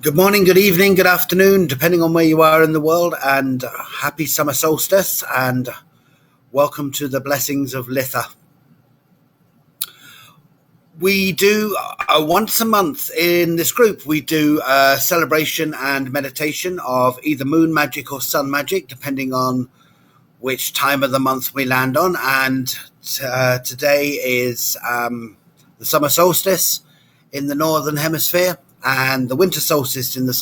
Good morning, good evening, good afternoon, depending on where you are in the world, and happy summer solstice, and welcome to the blessings of Litha. We do once a month in this group, we do a celebration and meditation of either moon magic or sun magic, depending on which time of the month we land on. And today is the summer solstice in the Northern Hemisphere, and the winter solstice in the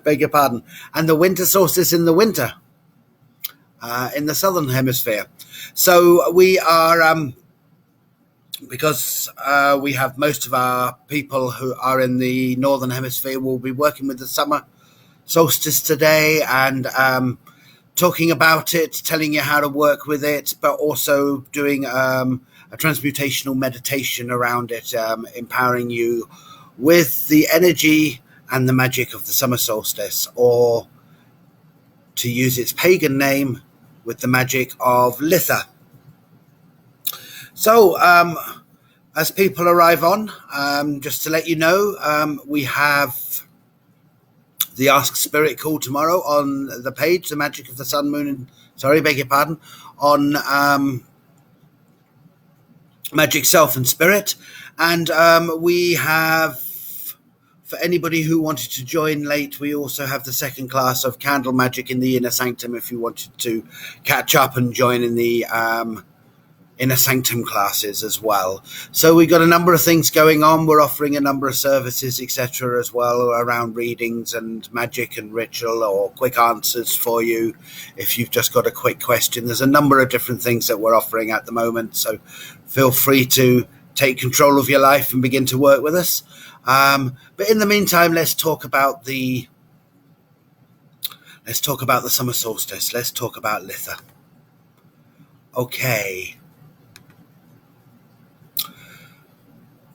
beg your pardon, and the winter solstice in the winter in the Southern Hemisphere. So we are, because we have most of our people who are in the Northern Hemisphere, will be working with the summer solstice today and talking about it, telling you how to work with it, but also doing a transmutational meditation around it, empowering you with the energy and the magic of the summer solstice, or to use its pagan name, with the magic of Litha. So as people arrive on, just to let you know, we have the Ask Spirit call tomorrow on the page, the Magic of the Sun, Moon, on Magic Self and Spirit. And we have, for anybody who wanted to join late, we also have the second class of Candle Magic in the Inner Sanctum if you wanted to catch up and join in the Inner Sanctum classes as well. So we've got a number of things going on. We're offering a number of services, etc., as well, around readings and magic and ritual, or quick answers for you if you've just got a quick question. There's a number of different things that we're offering at the moment, so feel free to take control of your life and begin to work with us. But in the meantime, let's talk about the summer solstice. Let's talk about Litha. Okay.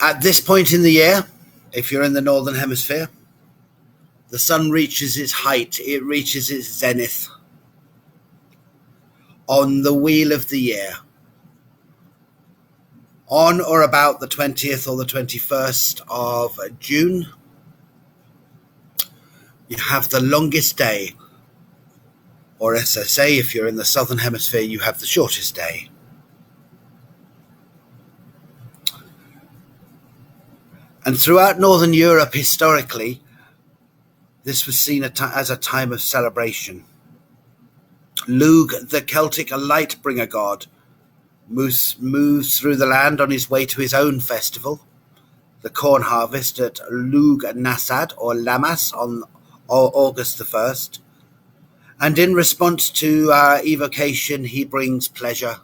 At this point in the year, if you're in the Northern Hemisphere, the sun reaches its height, it reaches its zenith on the wheel of the year. On or about the 20th or the 21st of June, you have the longest day, or as I say, if you're in the Southern Hemisphere, you have the shortest day. And throughout Northern Europe, historically, this was seen as a time of celebration. Lugh, the Celtic light-bringer god, moves through the land on his way to his own festival, the corn harvest at Lugh Nasad, or Lammas, on August the 1st. And in response to evocation, he brings pleasure,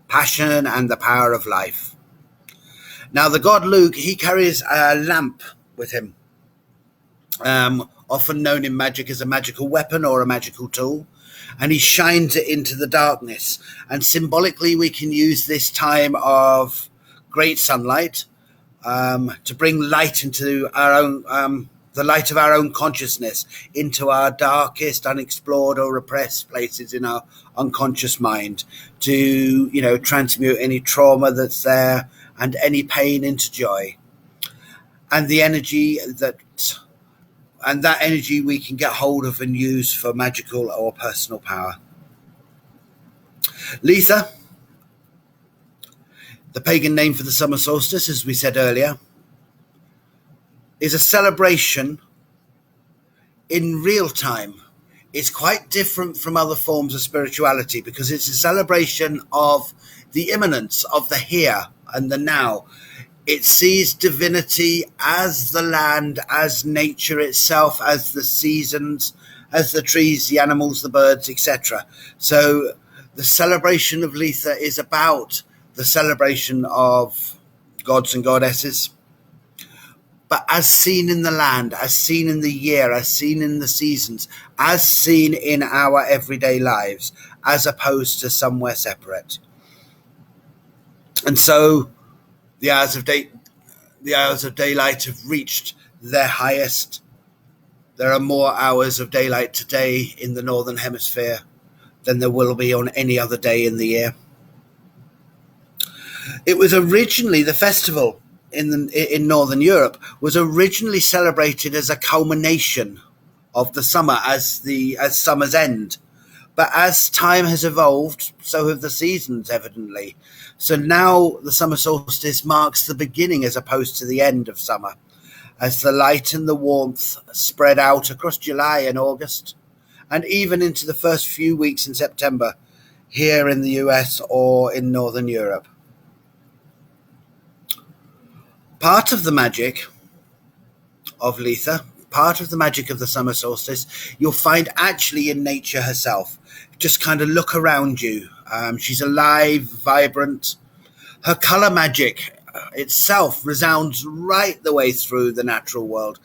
passion, and the power of life. Now, the god Lugh, he carries a lamp with him, often known in magic as a magical weapon or a magical tool, and he shines it into the darkness. And symbolically, we can use this time of great sunlight to bring light into our own, the light of our own consciousness, into our darkest, unexplored or repressed places in our unconscious mind, to, transmute any trauma that's there and any pain into joy. And the energy that energy we can get hold of and use for magical or personal power. Litha, the pagan name for the summer solstice, as we said earlier, is a celebration in real time. It's quite different from other forms of spirituality because it's a celebration of the immanence of the here and the now. It sees divinity as the land, as nature itself, as the seasons, as the trees, the animals, the birds, etc. So the celebration of Litha is about the celebration of gods and goddesses, but as seen in the land, as seen in the year, as seen in the seasons, as seen in our everyday lives, as opposed to somewhere separate. And so the hours of daylight have reached their highest. There are more hours of daylight today in the Northern Hemisphere than there will be on any other day in the year. It was originally the festival in Northern Europe was originally celebrated as a culmination of the summer, as summer's end. But as time has evolved, so have the seasons, evidently. So now the summer solstice marks the beginning as opposed to the end of summer, as the light and the warmth spread out across July and August, and even into the first few weeks in September here in the US or in Northern Europe. Part of the magic of Litha, part of the magic of the summer solstice, you'll find actually in nature herself. Just kind of look around you. She's alive, vibrant. Her color magic itself resounds right the way through the natural world.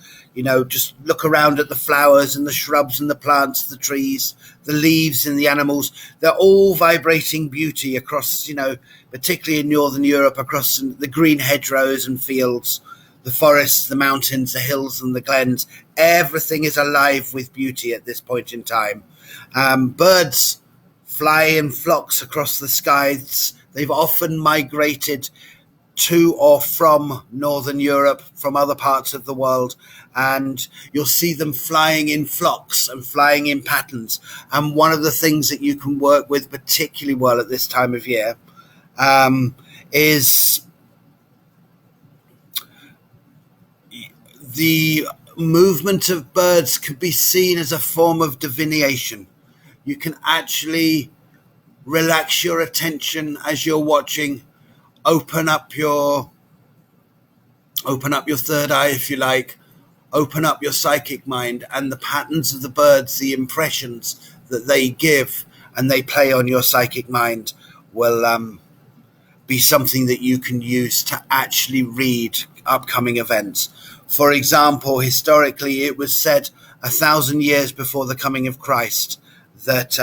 Just look around at the flowers and the shrubs and the plants, the trees, the leaves and the animals. They're all vibrating beauty across, particularly in Northern Europe, across the green hedgerows and fields, the forests, the mountains, the hills and the glens. Everything is alive with beauty at this point in time. Birds fly in flocks across the skies. They've often migrated to or from Northern Europe, from other parts of the world, and you'll see them flying in flocks and flying in patterns. And one of the things that you can work with particularly well at this time of year is the movement of birds can be seen as a form of divination. You can actually relax your attention as you're watching, open up your third eye, if you like, open up your psychic mind, and the patterns of the birds, the impressions that they give and they play on your psychic mind will be something that you can use to actually read upcoming events. For example, historically, it was said 1,000 years before the coming of Christ that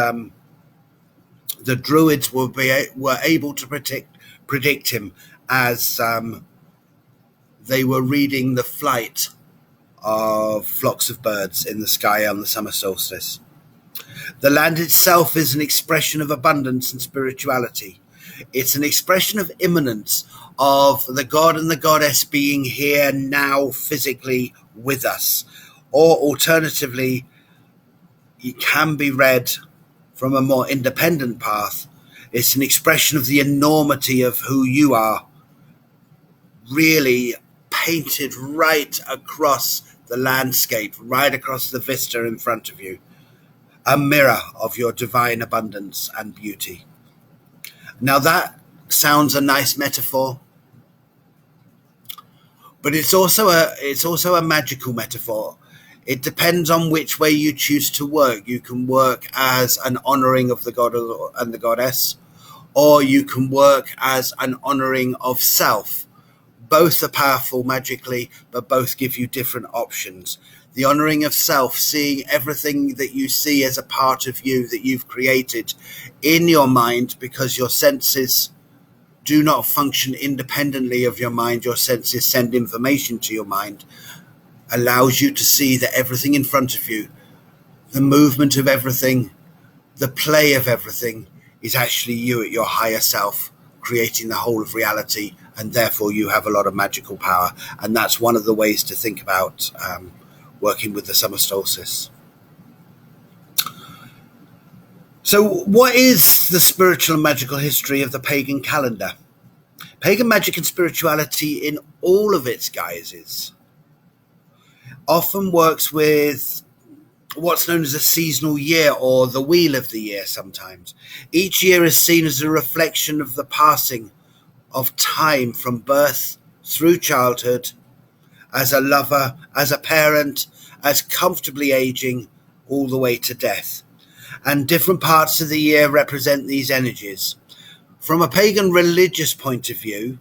the Druids were able to predict him as they were reading the flight of flocks of birds in the sky on the summer solstice. The land itself is an expression of abundance and spirituality. It's an expression of immanence, of the god and the goddess being here now physically with us. Or alternatively, it can be read from a more independent path. It's an expression of the enormity of who you are, really painted right across the landscape, right across the vista in front of you. A mirror of your divine abundance and beauty. Now that sounds a nice metaphor, but it's also a magical metaphor. It depends on which way you choose to work. You can work as an honoring of the god and the goddess, or you can work as an honoring of self. Both are powerful magically, but both give you different options. The honoring of self, seeing everything that you see as a part of you that you've created in your mind, because your senses do not function independently of your mind. Your senses send information to your mind, allows you to see that everything in front of you, the movement of everything, the play of everything is actually you at your higher self, creating the whole of reality, and therefore you have a lot of magical power. And that's one of the ways to think about working with the summer solstice. So what is the spiritual and magical history of the pagan calendar? Pagan magic and spirituality in all of its guises often works with what's known as a seasonal year, or the wheel of the year sometimes. Each year is seen as a reflection of the passing of time from birth through childhood, as a lover, as a parent, as comfortably aging, all the way to death. And different parts of the year represent these energies. From a pagan religious point of view,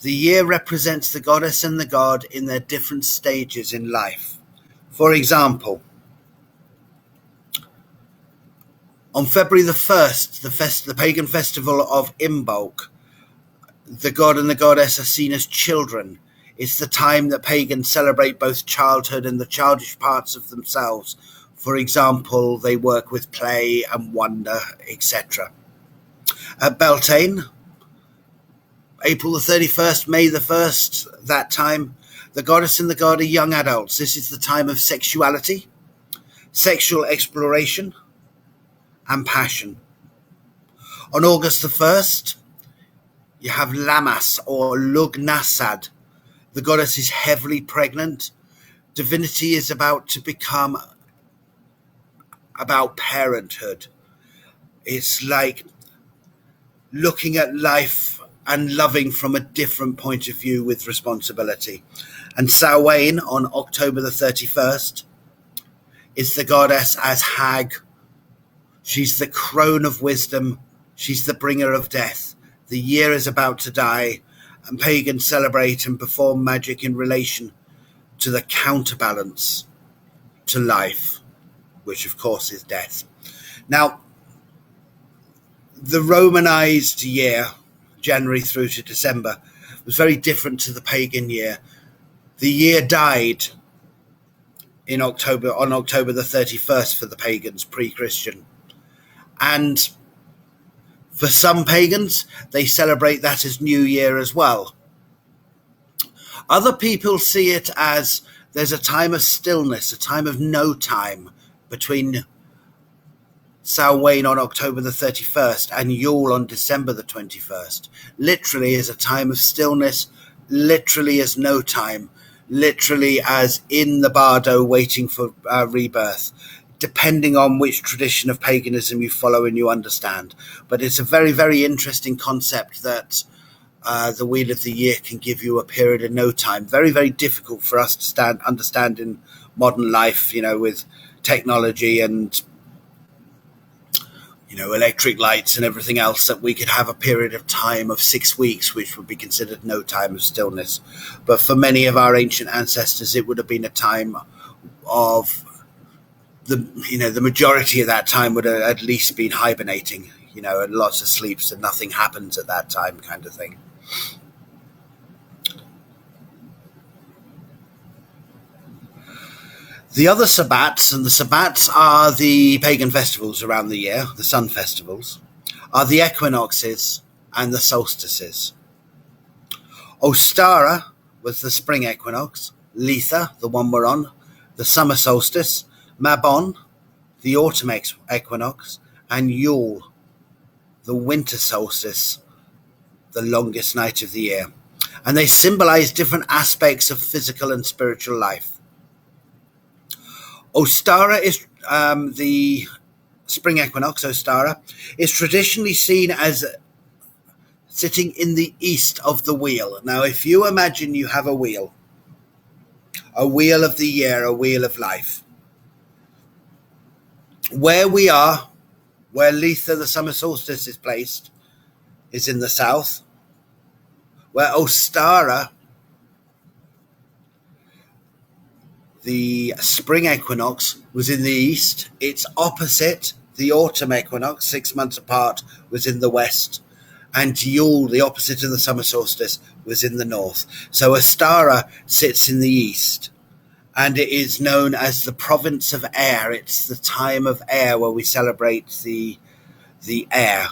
the year represents the goddess and the god in their different stages in life. For example, on February the 1st, the pagan festival of Imbolc, the god and the goddess are seen as children. It's the time that pagans celebrate both childhood and the childish parts of themselves. For example, they work with play and wonder, etc. At Beltane, April the 31st, May the 1st, that time, the goddess and the god are young adults. This is the time of sexuality, sexual exploration, and passion. On August the 1st, you have Lamas or Lugnasad. The goddess is heavily pregnant. Divinity is about to become about parenthood. It's like looking at life and loving from a different point of view with responsibility. And Samhain on October the 31st is the goddess as Hag. She's the crone of wisdom. She's the bringer of death. The year is about to die, and pagans celebrate and perform magic in relation to the counterbalance to life, which of course is death. Now, the Romanized year, January through to December, was very different to the pagan year. The year died on October the 31st for the pagans, pre-Christian. And for some pagans, they celebrate that as New Year as well. Other people see it as there's a time of stillness, a time of no time between Samhain on October the 31st and Yule on December the 21st. Literally as a time of stillness, literally as no time, literally as in the bardo waiting for rebirth, depending on which tradition of paganism you follow and you understand. But it's a very, very interesting concept that the Wheel of the Year can give you a period of no time. Very, very difficult for us to understand in modern life, with technology and, electric lights and everything else, that we could have a period of time of 6 weeks, which would be considered no time of stillness. But for many of our ancient ancestors, it would have been a time of the majority of that time would have at least been hibernating, and lots of sleep, so nothing happens at that time kind of thing. The other Sabbats, and the Sabbats are the pagan festivals around the year, the sun festivals, are the equinoxes and the solstices. Ostara was the spring equinox, Litha, the one we're on, the summer solstice, Mabon, the autumn equinox, and Yule, the winter solstice, the longest night of the year. And they symbolize different aspects of physical and spiritual life. Ostara is the spring equinox. Ostara is traditionally seen as sitting in the east of the wheel. Now, if you imagine you have a wheel of the year, a wheel of life, where we are, where Litha, the summer solstice, is placed, is in the south, where Ostara, the spring equinox, was in the east. Its opposite, the autumn equinox, 6 months apart, was in the west. And Yule, the opposite of the summer solstice, was in the north. So Ostara sits in the east. And it is known as the province of air. It's the time of air where we celebrate the air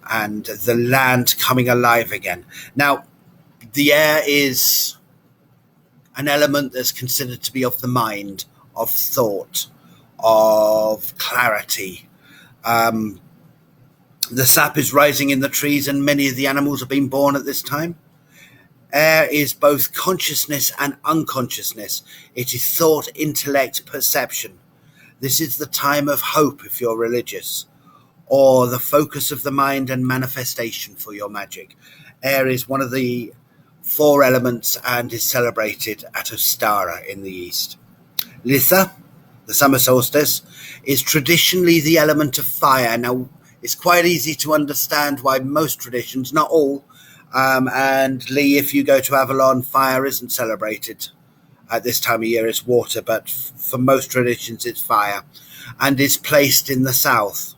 and the land coming alive again. Now, the air is an element that's considered to be of the mind, of thought, of clarity. The sap is rising in the trees, and many of the animals are being born at this time. Air is both consciousness and unconsciousness. It is thought, intellect, perception. This is the time of hope if you're religious, or the focus of the mind and manifestation for your magic. Air is one of the 4 elements and is celebrated at Ostara in the east. Litha, the summer solstice, is traditionally the element of fire. Now, it's quite easy to understand why most traditions, not all, and Lee, if you go to Avalon, fire isn't celebrated at this time of year. It's water, but for most traditions it's fire, and is placed in the south.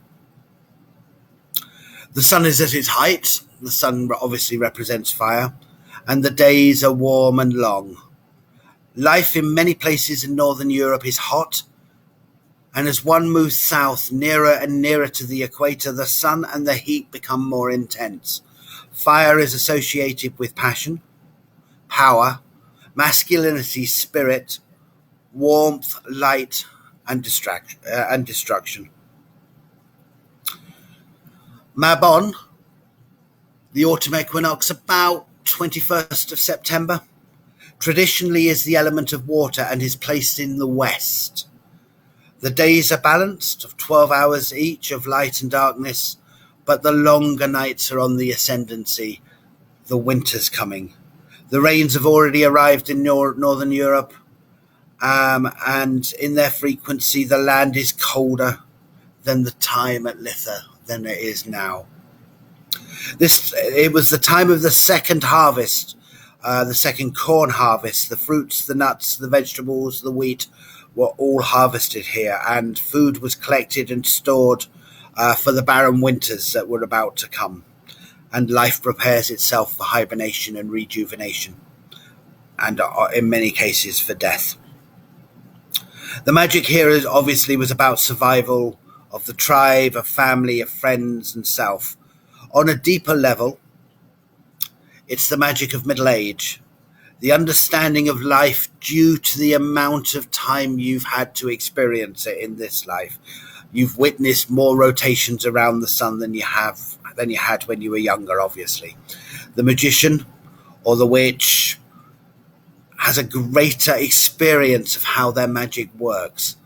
The sun is at its height. The sun obviously represents fire, and the days are warm and long. Life in many places in Northern Europe is hot, and as one moves south, nearer and nearer to the equator, the sun and the heat become more intense. Fire is associated with passion, power, masculinity, spirit, warmth, light, and destruction. Mabon, the autumn equinox, about 21st of September, traditionally is the element of water and is placed in the west. The days are balanced, of 12 hours each of light and darkness, but the longer nights are on the ascendancy. The winter's coming. The rains have already arrived in Northern Europe, and in their frequency, the land is colder than the time at Litha than it is now. It was the time of the second harvest, the second corn harvest. The fruits, the nuts, the vegetables, the wheat were all harvested here, and food was collected and stored for the barren winters that were about to come. And life prepares itself for hibernation and rejuvenation, and in many cases for death. The magic here obviously was about survival of the tribe, of family, of friends, and self. On a deeper level, it's the magic of middle age, the understanding of life due to the amount of time you've had to experience it in this life. You've witnessed more rotations around the sun than you had when you were younger, obviously. The magician or the witch has a greater experience of how their magic works,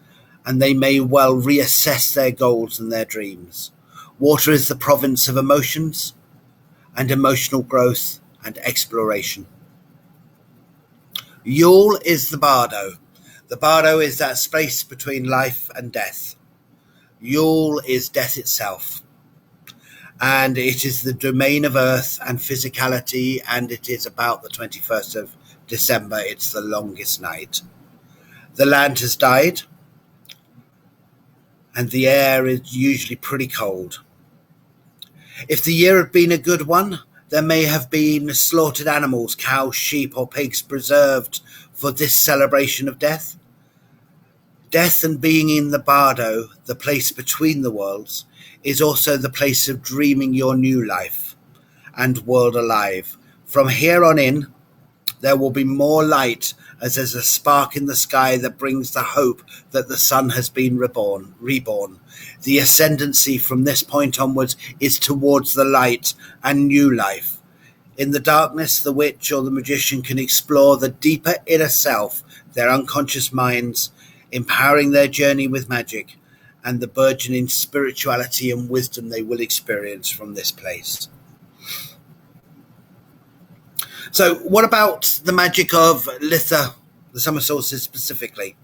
and they may well reassess their goals and their dreams. Water is the province of emotions and emotional growth and exploration. Yule is the bardo. The bardo is that space between life and death. Yule is death itself, and it is the domain of earth and physicality, and it is about the 21st of December. It's the longest night. The land has died, and the air is usually pretty cold. If the year had been a good one, there may have been slaughtered animals, cows, sheep, or pigs preserved for this celebration of death. Death and being in the bardo, the place between the worlds, is also the place of dreaming your new life and world alive. From here on in, there will be more light, as there's a spark in the sky that brings the hope that the sun has been reborn. The ascendancy from this point onwards is towards the light and new life. In the darkness, the witch or the magician can explore the deeper inner self, their unconscious minds, empowering their journey with magic and the burgeoning spirituality and wisdom they will experience from this place. So what about the magic of Litha, the summer solstice specifically?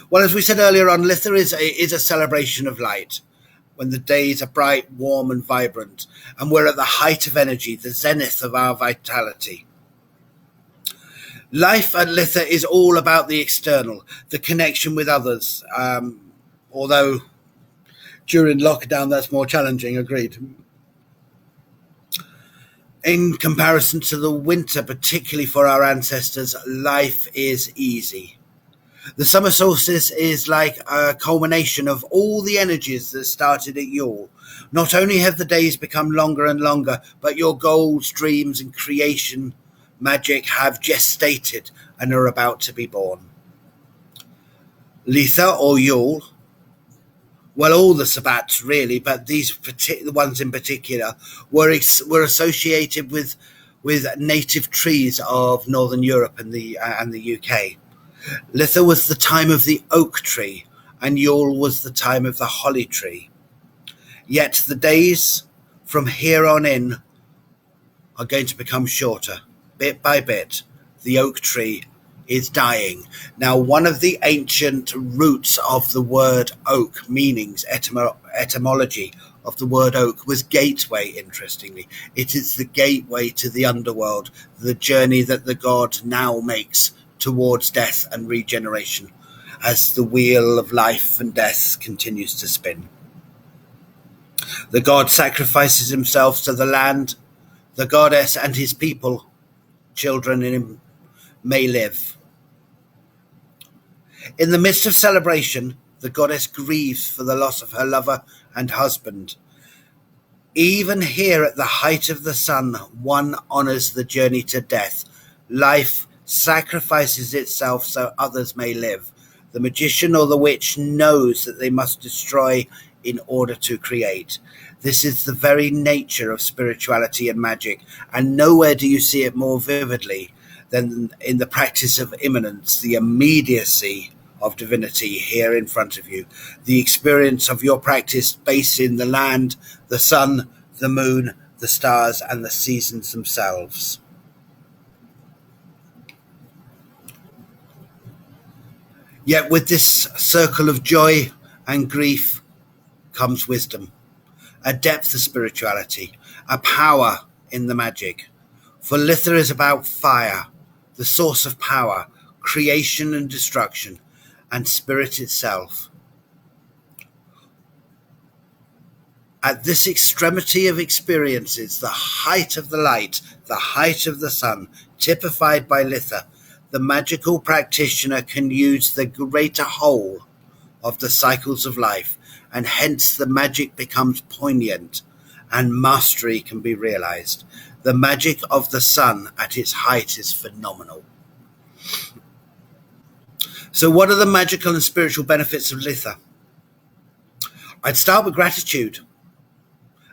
Well, as we said earlier on, Litha is a celebration of light, when the days are bright, warm, and vibrant, and we're at the height of energy, the zenith of our vitality. Life at Litha is all about the external, the connection with others, although during lockdown that's more challenging, agreed. In comparison to the winter, particularly for our ancestors, life is easy. The summer solstice is like a culmination of all the energies that started at Yule. Not only have the days become longer and longer, but your goals, dreams, and creation magic have gestated and are about to be born. Litha or Yule, well, all the Sabbats really, but these ones in particular were associated with native trees of Northern Europe and the UK. Litha was the time of the oak tree, and Yule was the time of the holly tree. Yet the days from here on in are going to become shorter, bit by bit. The oak tree is dying. Now, one of the ancient roots of the word oak, meanings, etymology of the word oak, was gateway, interestingly. It is the gateway to the underworld, the journey that the god now makes towards death and regeneration as the wheel of life and death continues to spin. The god sacrifices himself to the land, the goddess and his people, children in him, may live. In the midst of celebration, the goddess grieves for the loss of her lover and husband. Even here at the height of the sun, one honors the journey to death. Life sacrifices itself so others may live. The magician or the witch knows that they must destroy in order to create. This is the very nature of spirituality and magic, and nowhere do you see it more vividly than in the practice of immanence, the immediacy of divinity here in front of you, the experience of your practice based in the land, the sun, the moon, the stars, and the seasons themselves. Yet with this circle of joy and grief comes wisdom, a depth of spirituality, a power in the magic. For Litha is about fire, the source of power, creation and destruction, and spirit itself. At this extremity of experiences, the height of the light, the height of the sun, typified by Litha, the magical practitioner can use the greater whole of the cycles of life, and hence the magic becomes poignant and mastery can be realized. The magic of the sun at its height is phenomenal. So what are the magical and spiritual benefits of Litha? I'd start with gratitude.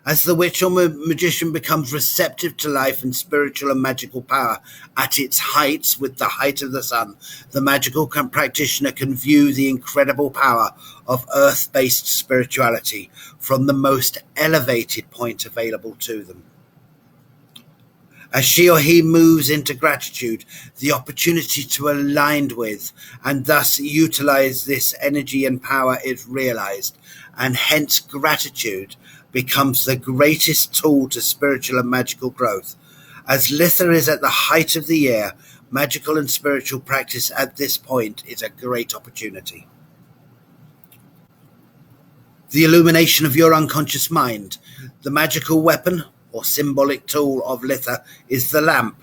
As the witch or magician becomes receptive to life and spiritual and magical power at its heights with the height of the sun, the magical practitioner can view the incredible power of earth-based spirituality from the most elevated point available to them. As she or he moves into gratitude, the opportunity to align with and thus utilize this energy and power is realized, and hence gratitude becomes the greatest tool to spiritual and magical growth. As Litha is at the height of the year, magical and spiritual practice at this point is a great opportunity. The illumination of your unconscious mind. The magical weapon or symbolic tool of Litha is the lamp.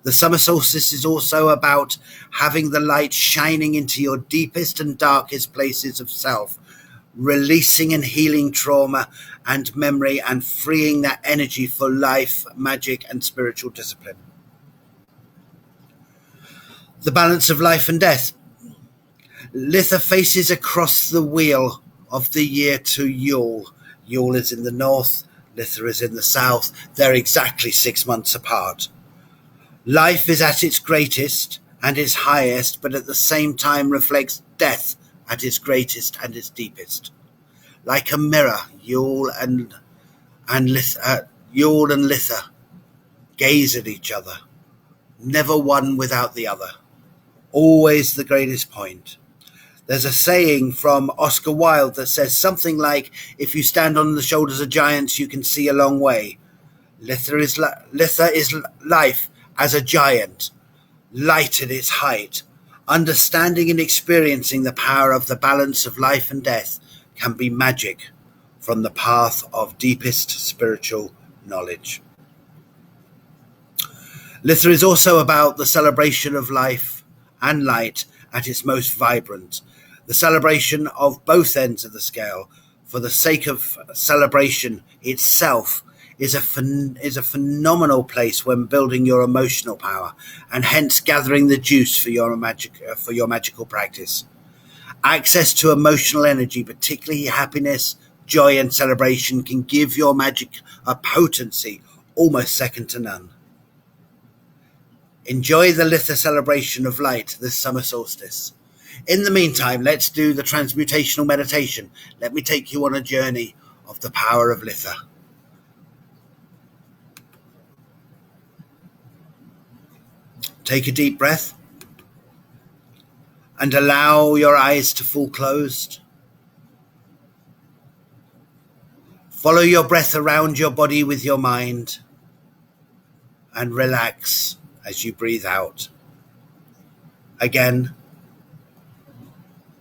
The summer solstice is also about having the light shining into your deepest and darkest places of self, releasing and healing trauma and memory and freeing that energy for life, magic, and spiritual discipline. The balance of life and death. Litha faces across the wheel of the year to Yule. Yule is in the north, Litha is in the south. They're exactly 6 months apart. Life is at its greatest and its highest, but at the same time reflects death at its greatest and its deepest. Like a mirror, Yule and Litha gaze at each other, never one without the other, always the greatest point. There's a saying from Oscar Wilde that says something like, if you stand on the shoulders of giants, you can see a long way. Litha is life as a giant, light at its height. Understanding and experiencing the power of the balance of life and death can be magic from the path of deepest spiritual knowledge. Litha is also about the celebration of life and light at its most vibrant, the celebration of both ends of the scale. For the sake of celebration itself is a phenomenal place when building your emotional power and hence gathering the juice for your magical practice. Access to emotional energy, particularly happiness, joy, and celebration, can give your magic a potency almost second to none. Enjoy the Litha celebration of light this summer solstice. In the meantime, let's do the transmutational meditation. Let me take you on a journey of the power of Litha. Take a deep breath and allow your eyes to fall closed. Follow your breath around your body with your mind and relax as you breathe out. Again,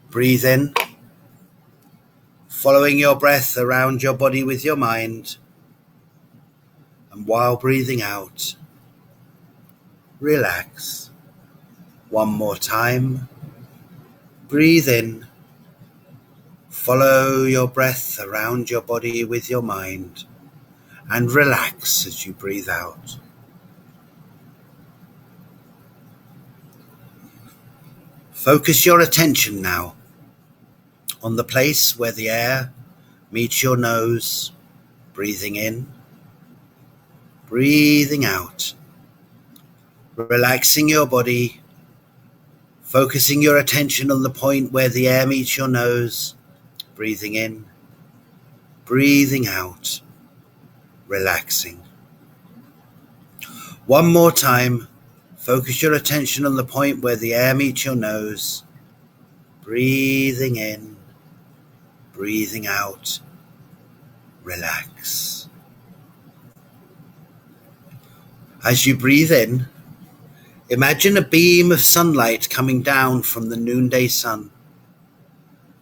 breathe in, following your breath around your body with your mind, and while breathing out, relax. One more time, breathe in, follow your breath around your body with your mind, and relax as you breathe out. Focus your attention now on the place where the air meets your nose, breathing in, breathing out, relaxing your body, focusing your attention on the point where the air meets your nose, breathing in, breathing out, relaxing. One more time, focus your attention on the point where the air meets your nose, breathing in, breathing out, relax. As you breathe in, imagine a beam of sunlight coming down from the noonday sun,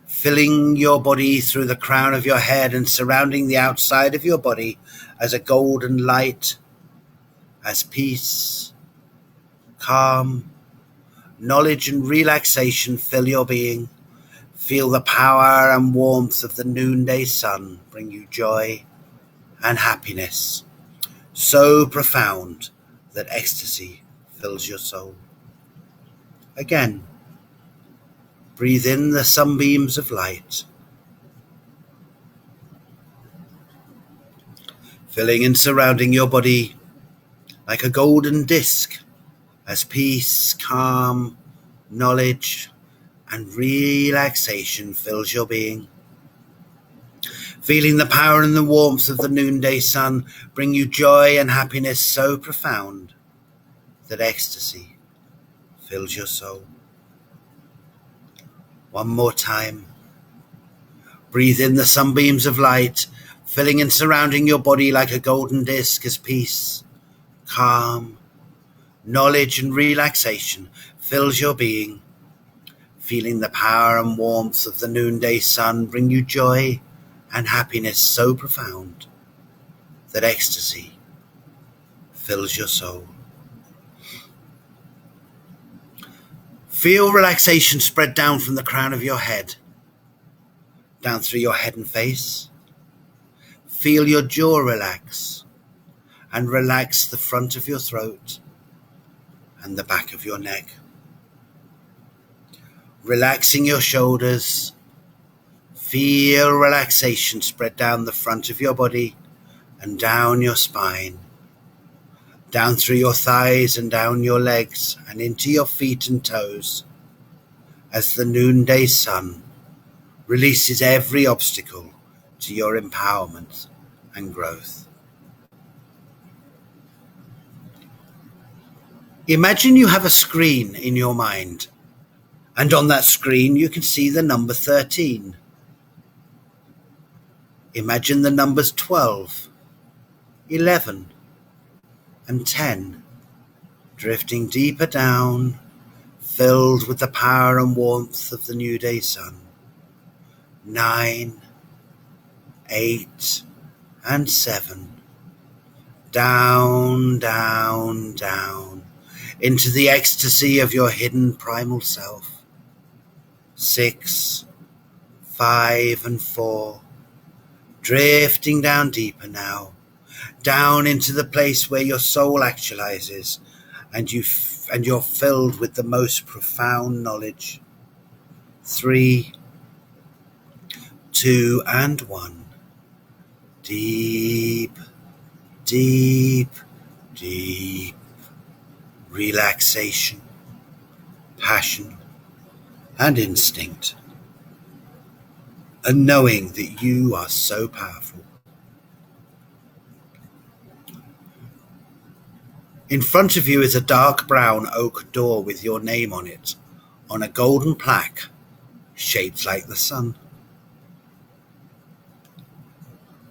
filling your body through the crown of your head and surrounding the outside of your body as a golden light, as peace, calm, knowledge and relaxation fill your being. Feel the power and warmth of the noonday sun bring you joy and happiness, so profound that ecstasy fills your soul. Again, breathe in the sunbeams of light, filling and surrounding your body like a golden disc as peace, calm, knowledge, and relaxation fills your being. Feeling the power and the warmth of the noonday sun bring you joy and happiness so profound that ecstasy fills your soul. One more time. Breathe in the sunbeams of light, filling and surrounding your body like a golden disc as peace, calm, knowledge and relaxation fills your being. Feeling the power and warmth of the noonday sun bring you joy and happiness so profound that ecstasy fills your soul. Feel relaxation spread down from the crown of your head, down through your head and face. Feel your jaw relax and relax the front of your throat and the back of your neck. Relaxing your shoulders, feel relaxation spread down the front of your body and down your spine, down through your thighs and down your legs and into your feet and toes as the noonday sun releases every obstacle to your empowerment and growth. Imagine you have a screen in your mind, and on that screen you can see the number 13. Imagine the numbers 12, 11, and 10 drifting deeper down, filled with the power and warmth of the new day sun. 9, 8, and 7. Down, down, down, into the ecstasy of your hidden primal self. 6, 5, and 4. Drifting down deeper now, down into the place where your soul actualizes and you're filled with the most profound knowledge. 3, 2, and 1. Deep, deep, deep relaxation, passion, and instinct, and knowing that you are so powerful. In front of you is a dark brown oak door with your name on it, on a golden plaque shaped like the sun.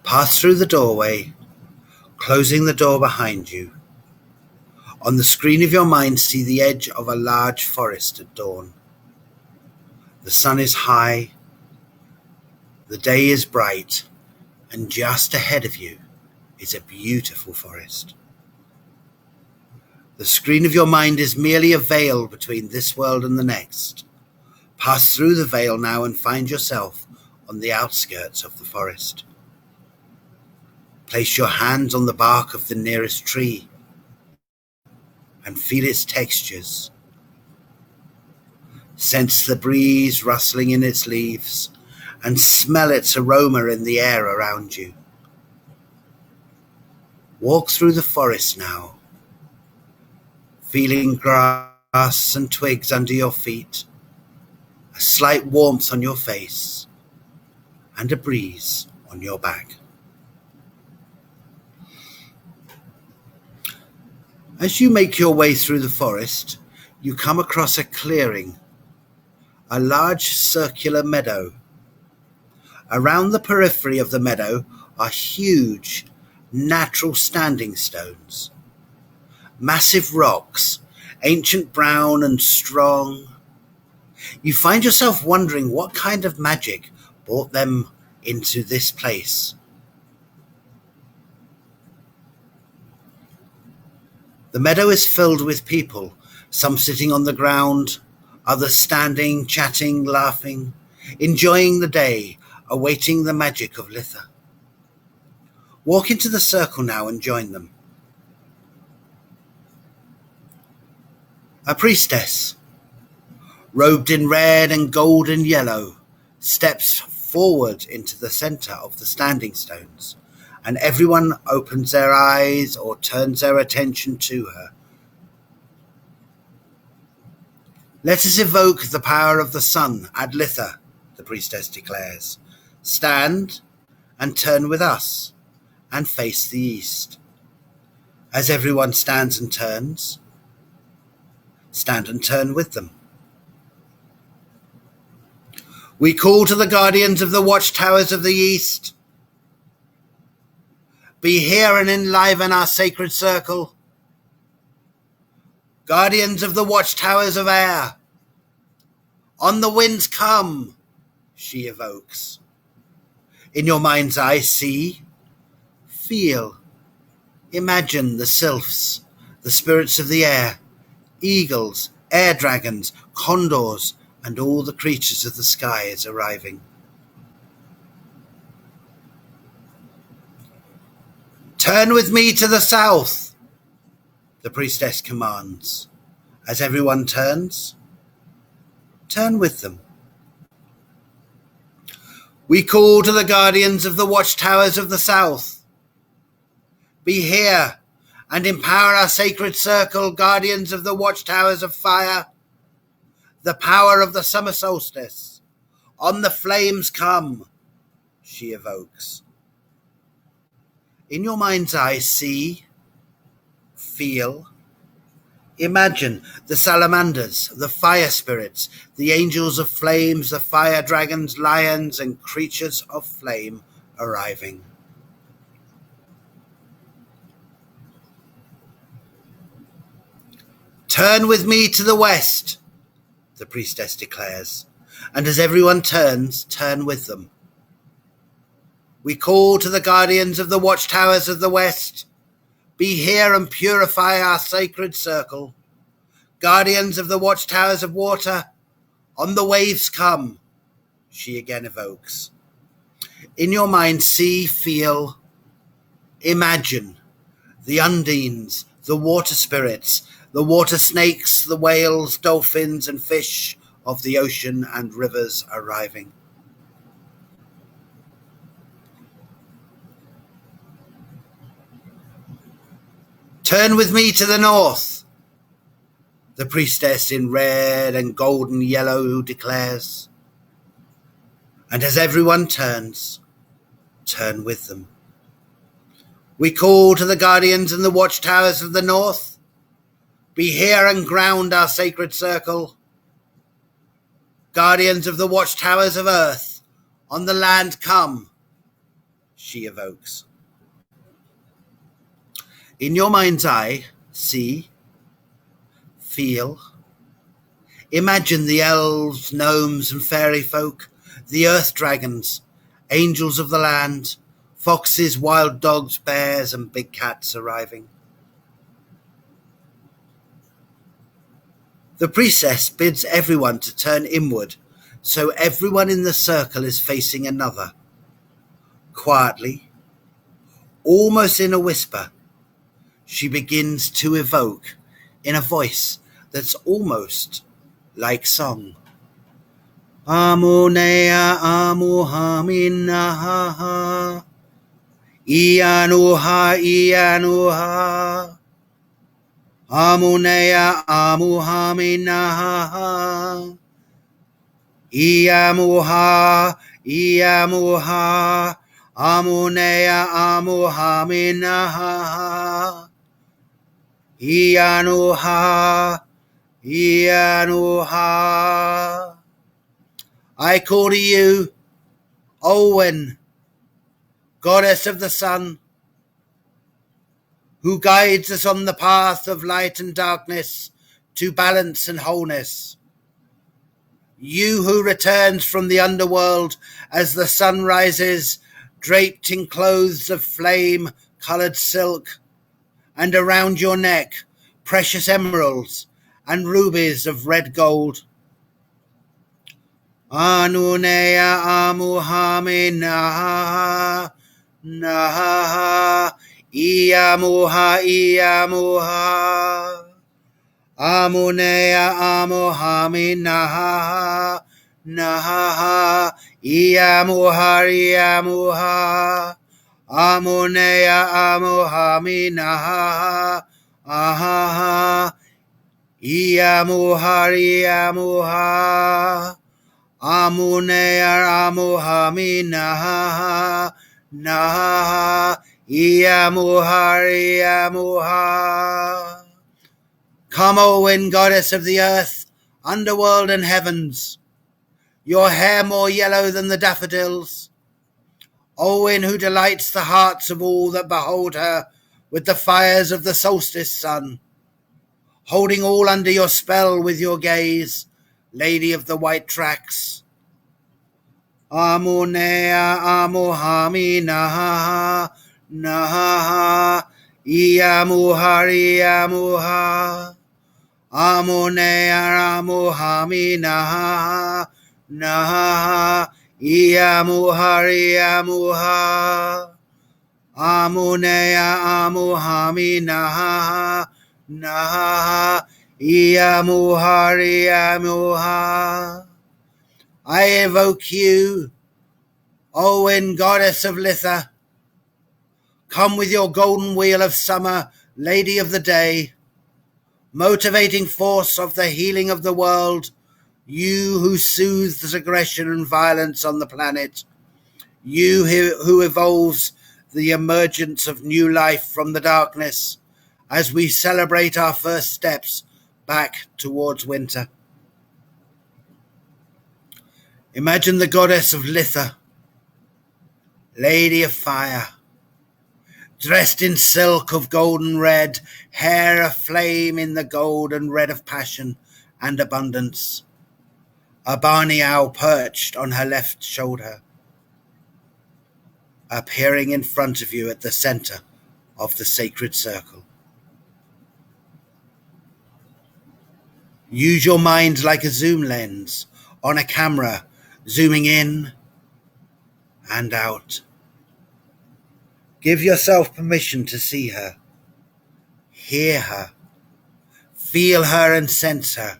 Pass through the doorway, closing the door behind you. On the screen of your mind, see the edge of a large forest at dawn. The sun is high, the day is bright, and just ahead of you is a beautiful forest. The screen of your mind is merely a veil between this world and the next. Pass through the veil now and find yourself on the outskirts of the forest. Place your hands on the bark of the nearest tree and feel its textures. Sense the breeze rustling in its leaves and smell its aroma in the air around you. Walk through the forest now, feeling grass and twigs under your feet, a slight warmth on your face, and a breeze on your back. As you make your way through the forest, you come across a clearing, a large circular meadow. Around the periphery of the meadow are huge, natural standing stones. Massive rocks, ancient, brown and strong. You find yourself wondering what kind of magic brought them into this place. The meadow is filled with people, some sitting on the ground, others standing, chatting, laughing, enjoying the day, awaiting the magic of Litha. Walk into the circle now and join them. A priestess, robed in red and gold and yellow, steps forward into the center of the standing stones, and everyone opens their eyes or turns their attention to her. Let us evoke the power of the sun at Litha, the priestess declares. Stand and turn with us and face the east. As everyone stands and turns, stand and turn with them. We call to the guardians of the watchtowers of the east. Be here and enliven our sacred circle. Guardians of the watchtowers of air, on the winds come, she evokes. In your mind's eye, see, feel, imagine the sylphs, the spirits of the air, eagles, air dragons, condors, and all the creatures of the skies arriving. Turn with me to the south, the priestess commands. As everyone turns, turn with them. We call to the guardians of the watchtowers of the south. Be here and empower our sacred circle, guardians of the watchtowers of fire. The power of the summer solstice. On the flames come, she evokes. In your mind's eye, see, feel, imagine the salamanders, the fire spirits, the angels of flames, the fire dragons, lions, and creatures of flame arriving. Turn with me to the west, the priestess declares, and as everyone turns, turn with them. We call to the guardians of the watchtowers of the west. Be here and purify our sacred circle. Guardians of the watchtowers of water, on the waves come, she again evokes. In your mind, see, feel, imagine the undines, the water spirits, the water snakes, the whales, dolphins, and fish of the ocean and rivers arriving. Turn with me to the north, the priestess in red and golden yellow declares. And as everyone turns, turn with them. We call to the guardians and the watchtowers of the north. Be here and ground our sacred circle. Guardians of the watchtowers of earth, on the land come, she evokes. In your mind's eye, see, feel, imagine the elves, gnomes, and fairy folk, the earth dragons, angels of the land, foxes, wild dogs, bears, and big cats arriving. The priestess bids everyone to turn inward, so everyone in the circle is facing another. Quietly, almost in a whisper, she begins to evoke in a voice that's almost like song. Amunea amuhaminaha, Ianuha Ianuha, Amunea amuhaminaha, Iamuha Iamuha, Amunea amuhaminaha, Ianuha Ianuha. I call to you, Olwen, goddess of the sun, who guides us on the path of light and darkness to balance and wholeness. You who returns from the underworld as the sun rises, draped in clothes of flame-coloured silk, and around your neck precious emeralds and rubies of red gold. Anunea amuhaminaha, naha, iamuha iamuha, Amunea amuhaminaha, naha, iamuha iamuha, Amunea amuhaminaha, ahaha, iamuha iamuha, Amunea amuhaminaha, naha, iamuha iamuha. Come, Olwen, goddess of the earth, underworld and heavens, your hair more yellow than the daffodils. Olwen, who delights the hearts of all that behold her with the fires of the solstice sun, holding all under your spell with your gaze, lady of the white tracks. Amunea amuhaminaha, naha, iamuha iamuha, Amunea amuhaminaha, naha, iamuha iamuha, Amunea amuhaminaha, naha, iamuha iamuha. I evoke you, Olwen, goddess of Litha. Come with your golden wheel of summer, lady of the day, motivating force of the healing of the world, you who soothes aggression and violence on the planet, you who evolves the emergence of new life from the darkness as we celebrate our first steps back towards winter. Imagine the goddess of Litha, lady of fire, dressed in silk of golden red, hair aflame in the gold and red of passion and abundance, a barny owl perched on her left shoulder, appearing in front of you at the center of the sacred circle. Use your mind like a zoom lens on a camera, zooming in and out. Give yourself permission to see her, hear her, feel her and sense her.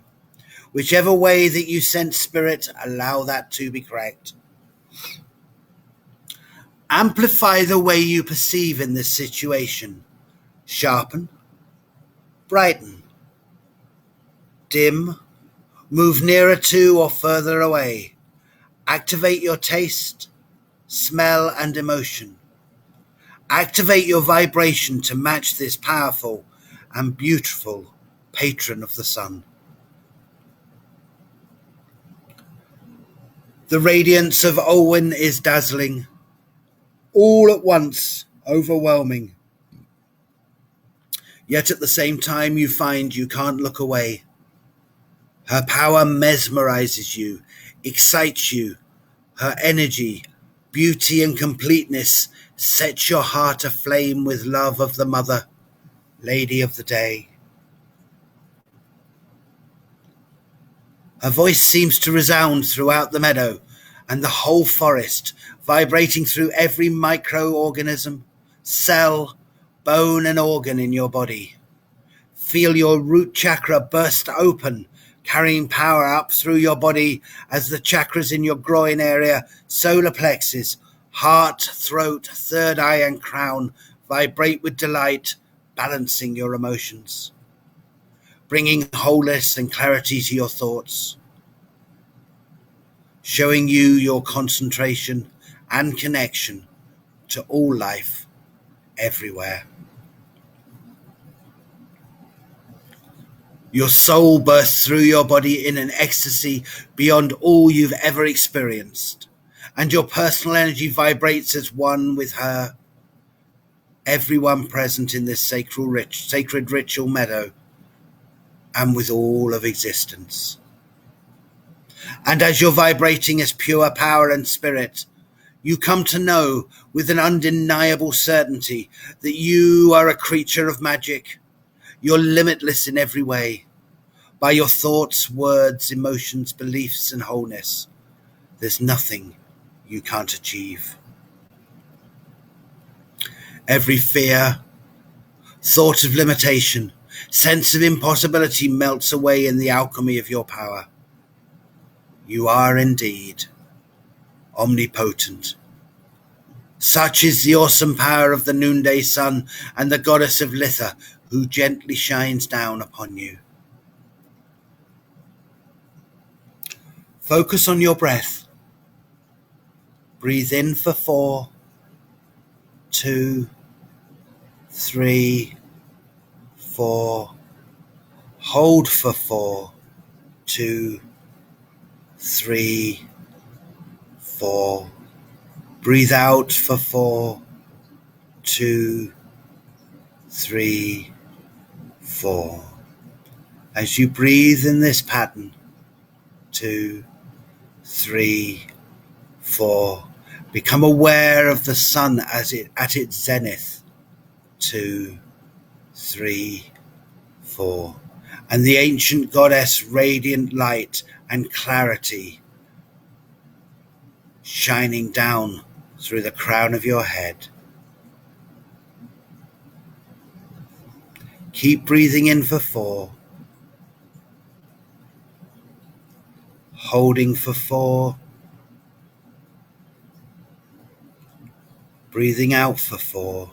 Whichever way that you sense spirit, allow that to be correct. Amplify the way you perceive in this situation. Sharpen, brighten, dim, move nearer to or further away. Activate your taste, smell, and emotion. Activate your vibration to match this powerful and beautiful patron of the sun. The radiance of Olwen is dazzling, all at once overwhelming. Yet at the same time you find you can't look away. Her power mesmerizes you, excites you. Her energy, beauty and completeness sets your heart aflame with love of the mother, lady of the day. Her voice seems to resound throughout the meadow and the whole forest, vibrating through every microorganism, cell, bone and organ in your body. Feel your root chakra burst open, carrying power up through your body as the chakras in your groin area, solar plexus, heart, throat, third eye and crown vibrate with delight, balancing your emotions, bringing wholeness and clarity to your thoughts, showing you your concentration and connection to all life everywhere. Your soul bursts through your body in an ecstasy beyond all you've ever experienced, and your personal energy vibrates as one with her. Everyone present in this sacred ritual meadow, and with all of existence. And as you're vibrating as pure power and spirit, you come to know with an undeniable certainty that you are a creature of magic. You're limitless in every way. By your thoughts, words, emotions, beliefs, and wholeness, there's nothing you can't achieve. Every fear, thought of limitation, sense of impossibility melts away in the alchemy of your power. You are indeed omnipotent. Such is the awesome power of the noonday sun and the goddess of Litha, who gently shines down upon you. Focus on your breath. Breathe in for 4, 2, 3, 4. Hold for 4, 2, 3, 4. Breathe out for 4, 2, 3, 4. As you breathe in this pattern, 2, 3, 4. Become aware of the sun at its zenith. 2, 3, 4. And the ancient goddess radiant light and clarity shining down through the crown of your head. Keep breathing in for 4. Holding for 4. Breathing out for 4.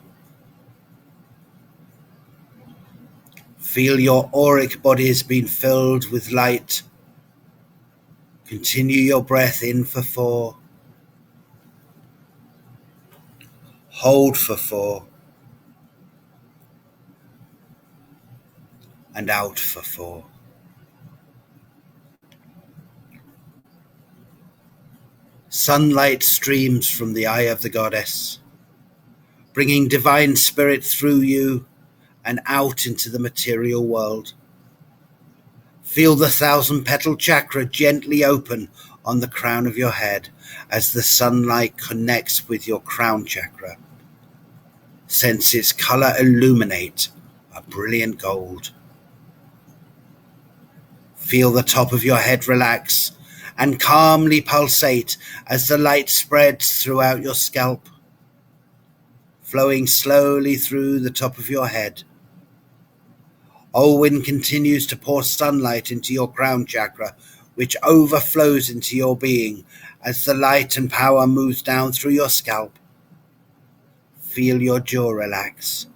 Feel your auric body has been filled with light. Continue your breath in for 4. Hold for 4. And out for 4. Sunlight streams from the eye of the goddess, bringing divine spirit through you and out into the material world. Feel the 1,000-petal chakra gently open on the crown of your head as the sunlight connects with your crown chakra. Sense its color illuminate a brilliant gold. Feel the top of your head relax and calmly pulsate as the light spreads throughout your scalp, flowing slowly through the top of your head. Olwen continues to pour sunlight into your crown chakra, which overflows into your being as the light and power moves down through your scalp. Feel your jaw relax.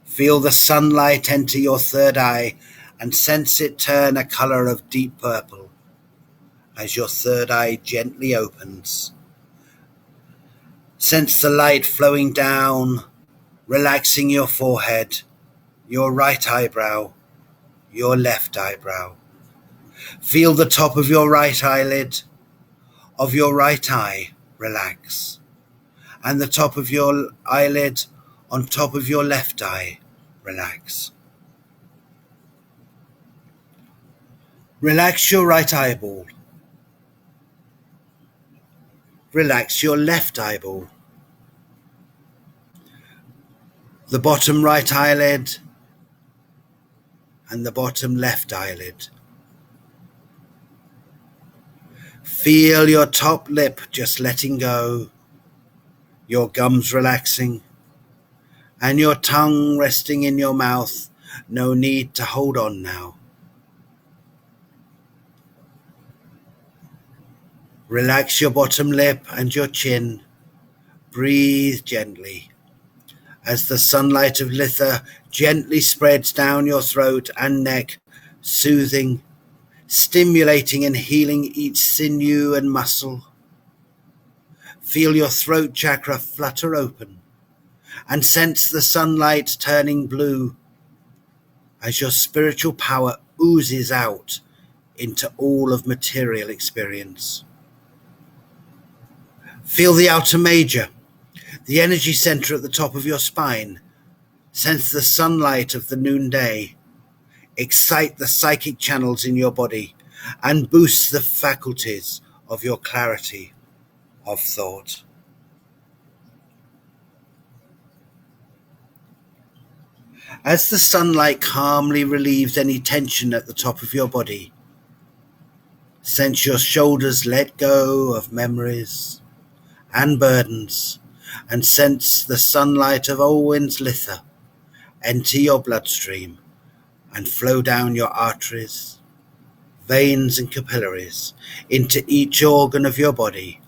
Feel the sunlight enter your third eye and sense it turn a color of deep purple as your third eye gently opens. Sense the light flowing down, relaxing your forehead, your right eyebrow, your left eyebrow. Feel the top of your right eyelid, of your right eye relax, and the top of your eyelid on top of your left eye relax. Relax your right eyeball. Relax your left eyeball. The bottom right eyelid and the bottom left eyelid. Feel your top lip just letting go, your gums relaxing, and your tongue resting in your mouth. No need to hold on now. Relax your bottom lip and your chin. Breathe gently as the sunlight of Litha gently spreads down your throat and neck, soothing, stimulating and healing each sinew and muscle. Feel your throat chakra flutter open and sense the sunlight turning blue as your spiritual power oozes out into all of material experience. Feel the outer major, the energy center at the top of your spine. Sense the sunlight of the noonday. Excite the psychic channels in your body and boost the faculties of your clarity of thought. As the sunlight calmly relieves any tension at the top of your body, sense your shoulders let go of memories and burdens, and sense the sunlight of Olwen's Litha enter your bloodstream and flow down your arteries, veins and capillaries into each organ of your body,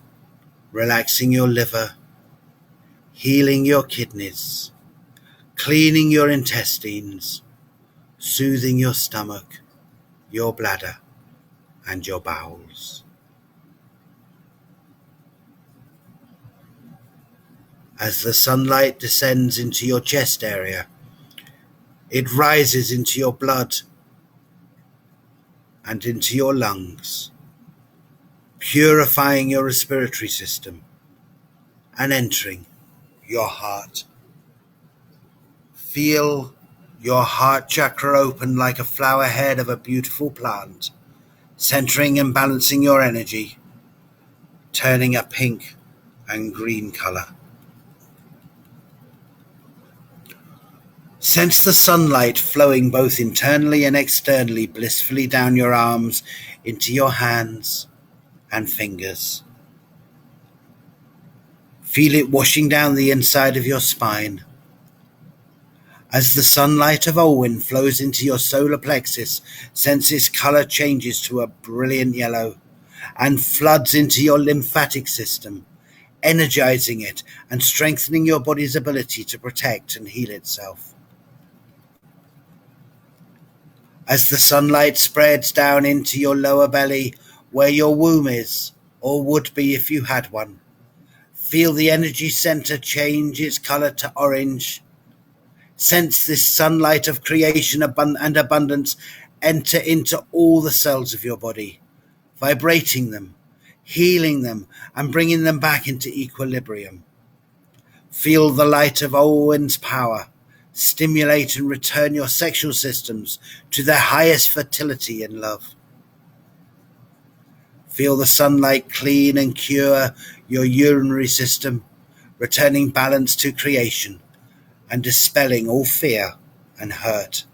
relaxing your liver, healing your kidneys, cleaning your intestines, soothing your stomach, your bladder, and your bowels. As the sunlight descends into your chest area, it rises into your blood and into your lungs, purifying your respiratory system and entering your heart. Feel your heart chakra open like a flower head of a beautiful plant, centering and balancing your energy, turning a pink and green color. Sense the sunlight flowing both internally and externally blissfully down your arms into your hands and fingers. Feel it washing down the inside of your spine. As the sunlight of Olwen flows into your solar plexus, sense its color changes to a brilliant yellow and floods into your lymphatic system, energizing it and strengthening your body's ability to protect and heal itself. As the sunlight spreads down into your lower belly, where your womb is, or would be if you had one, feel the energy center change its color to orange. Sense this sunlight of creation and abundance enter into all the cells of your body, vibrating them, healing them, and bringing them back into equilibrium. Feel the light of Olwen's power stimulate and return your sexual systems to their highest fertility and love. Feel the sunlight clean and cure your urinary system, returning balance to creation and dispelling all fear and hurt.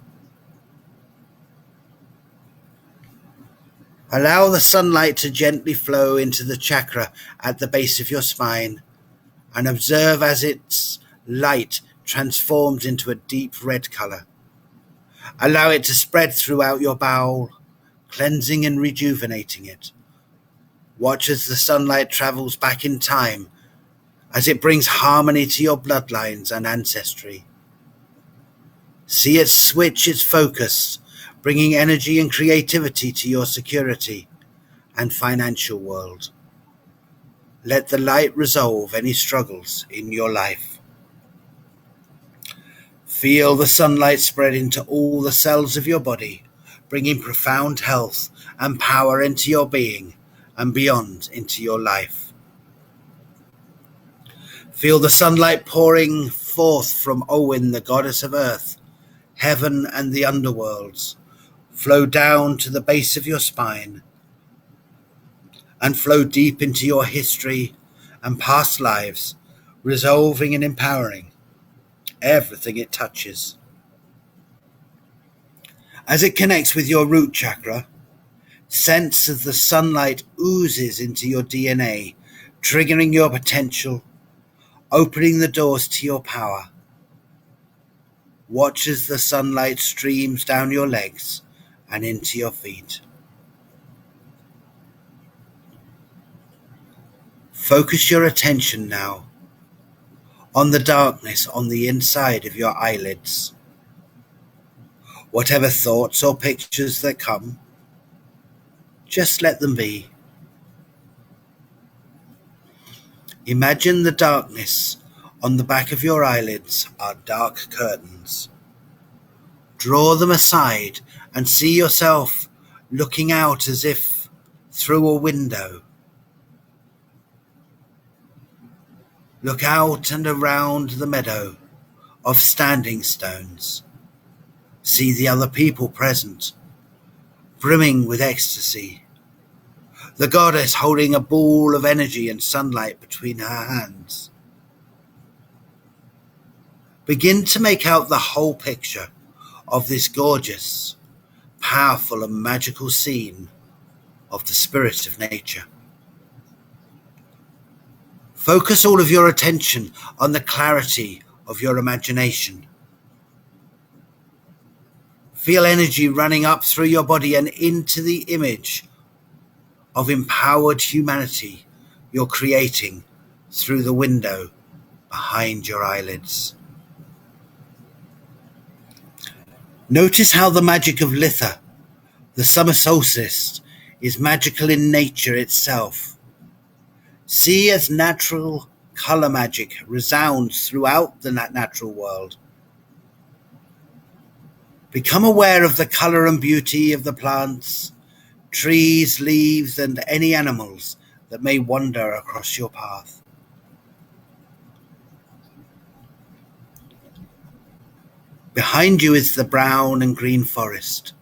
Allow the sunlight to gently flow into the chakra at the base of your spine and observe as its light transforms into a deep red color. Allow it to spread throughout your bowel, cleansing and rejuvenating it. Watch as the sunlight travels back in time, as it brings harmony to your bloodlines and ancestry. See it switch its focus, bringing energy and creativity to your security and financial world. Let the light resolve any struggles in your life. Feel the sunlight spread into all the cells of your body, bringing profound health and power into your being and beyond into your life. Feel the sunlight pouring forth from Olwen, the goddess of earth, heaven and the underworlds, flow down to the base of your spine and flow deep into your history and past lives, resolving and empowering everything it touches. As it connects with your root chakra, sense as the sunlight oozes into your DNA, triggering your potential, opening the doors to your power. Watch as the sunlight streams down your legs and into your feet. Focus your attention now on the darkness on the inside of your eyelids. Whatever thoughts or pictures that come, just let them be. Imagine the darkness on the back of your eyelids are dark curtains. Draw them aside and see yourself looking out as if through a window. Look out and around the meadow of standing stones. See the other people present, brimming with ecstasy. The goddess holding a ball of energy and sunlight between her hands. Begin to make out the whole picture of this gorgeous, powerful and magical scene of the spirit of nature. Focus all of your attention on the clarity of your imagination. Feel energy running up through your body and into the image of empowered humanity you're creating through the window behind your eyelids. Notice how the magic of Litha, the summer solstice, is magical in nature itself. See as natural color magic resounds throughout the natural world. Become aware of the color and beauty of the plants, trees, leaves, and any animals that may wander across your path. Behind you is the brown and green forest.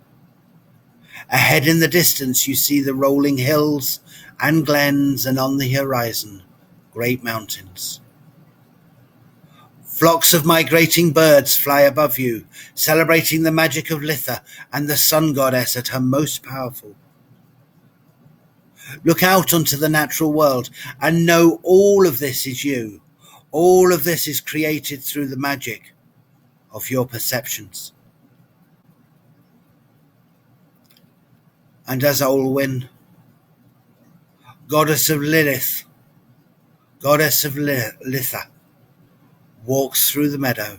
Ahead in the distance you see the rolling hills and glens, and on the horizon, great mountains. Flocks of migrating birds fly above you, celebrating the magic of Litha and the sun goddess at her most powerful. Look out onto the natural world and know all of this is you. All of this is created through the magic of your perceptions. And as Olwen, goddess of Lilith, goddess of Litha, walks through the meadow,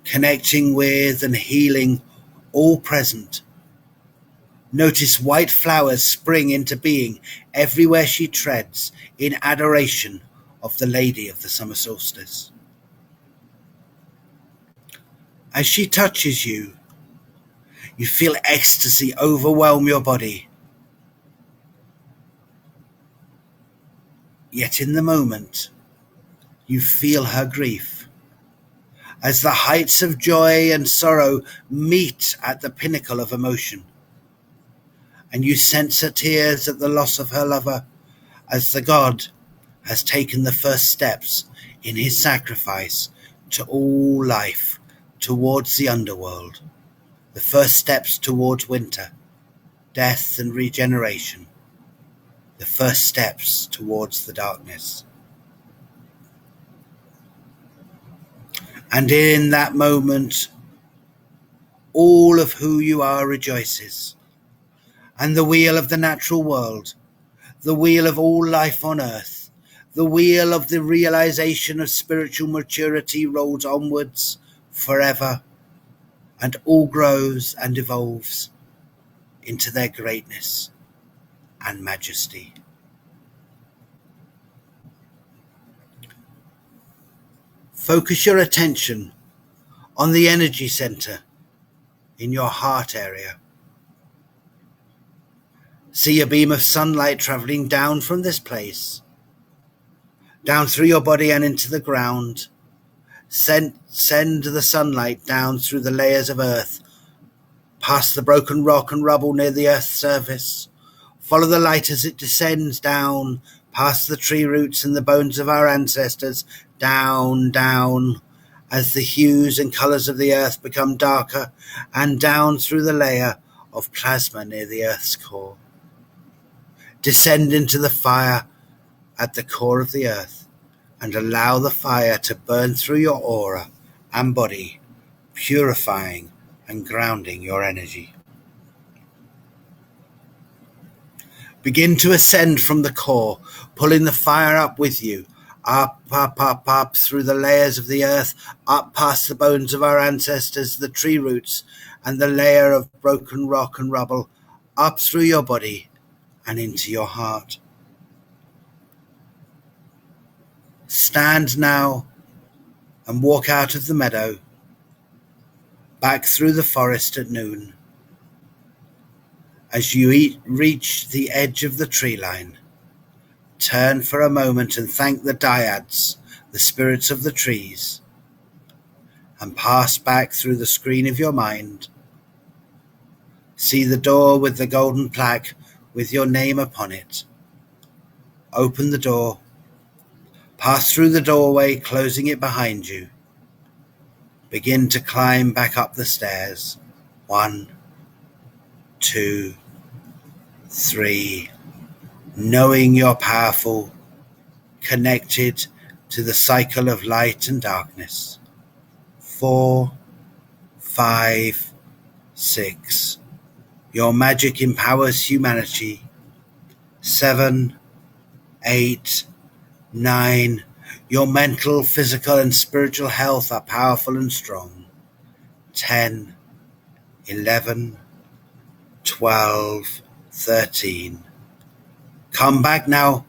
connecting with and healing all present, notice white flowers spring into being everywhere she treads in adoration of the Lady of the Summer Solstice. As she touches you, you feel ecstasy overwhelm your body. Yet in the moment, you feel her grief, as the heights of joy and sorrow meet at the pinnacle of emotion. And you sense her tears at the loss of her lover, as the god has taken the first steps in his sacrifice to all life towards the underworld, the first steps towards winter, death and regeneration, the first steps towards the darkness. And in that moment, all of who you are rejoices, and the wheel of the natural world, the wheel of all life on earth, the wheel of the realization of spiritual maturity rolls onwards forever, and all grows and evolves into their greatness and majesty. Focus your attention on the energy center in your heart area. See a beam of sunlight traveling down from this place, down through your body and into the ground. Send the sunlight down through the layers of earth, past the broken rock and rubble near the earth's surface. Follow the light as it descends down, past the tree roots and the bones of our ancestors, down, down, as the hues and colors of the earth become darker, and down through the layer of plasma near the earth's core. Descend into the fire at the core of the earth, and allow the fire to burn through your aura and body, purifying and grounding your energy. Begin to ascend from the core, pulling the fire up with you, up, up, up, up through the layers of the earth, up past the bones of our ancestors, the tree roots, and the layer of broken rock and rubble, up through your body and into your heart. Stand now and walk out of the meadow, back through the forest at noon. As you reach the edge of the tree line, turn for a moment and thank the dyads, the spirits of the trees, and pass back through the screen of your mind. See the door with the golden plaque with your name upon it. Open the door. Pass through the doorway, closing it behind you. Begin to climb back up the stairs. 1, 2, 3. Knowing you're powerful, connected to the cycle of light and darkness. 4, 5, 6. Your magic empowers humanity. 7, 8, 9. Your mental, physical, and spiritual health are powerful and strong. 10, 11, 12, 13. Come back now.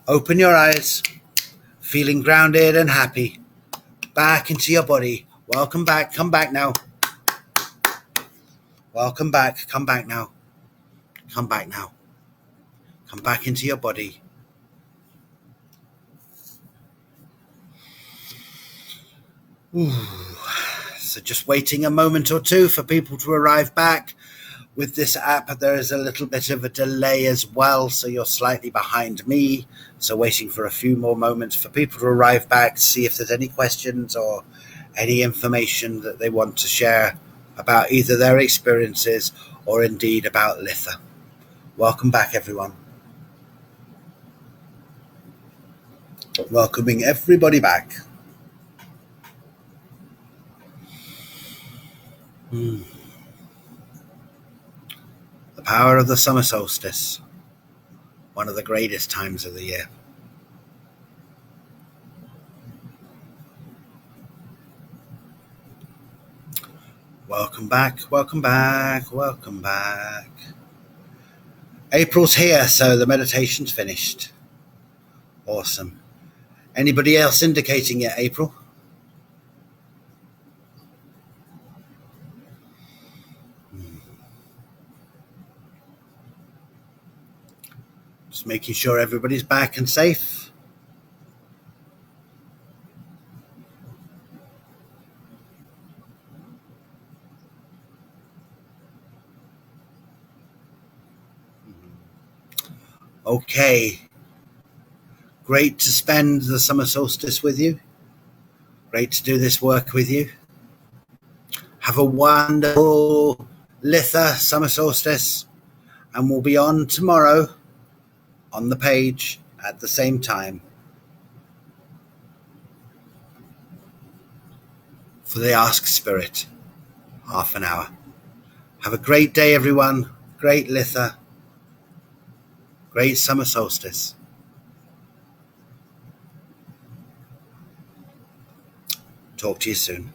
Open your eyes, feeling grounded and happy. Back into your body. Welcome back. Come back now. Welcome back. Come back now. Come back now. Come back into your body. Ooh. So just waiting a moment or two for people to arrive back. With this app, there is a little bit of a delay as well, so you're slightly behind me. So waiting for a few more moments for people to arrive back to see if there's any questions or any information that they want to share about either their experiences or indeed about Litha. Welcome back, everyone. Welcoming everybody back. The power of the summer solstice, one of the greatest times of the year. Welcome back, welcome back, welcome back. April's here, so the meditation's finished. Awesome. Anybody else indicating it, April? Just making sure everybody's back and safe. Okay. Great to spend the summer solstice with you. Great to do this work with you. Have a wonderful Litha summer solstice, and we'll be on tomorrow on the page at the same time for the Ask Spirit, half an hour. Have a great day, everyone. Great Litha. Great summer solstice. Talk to you soon.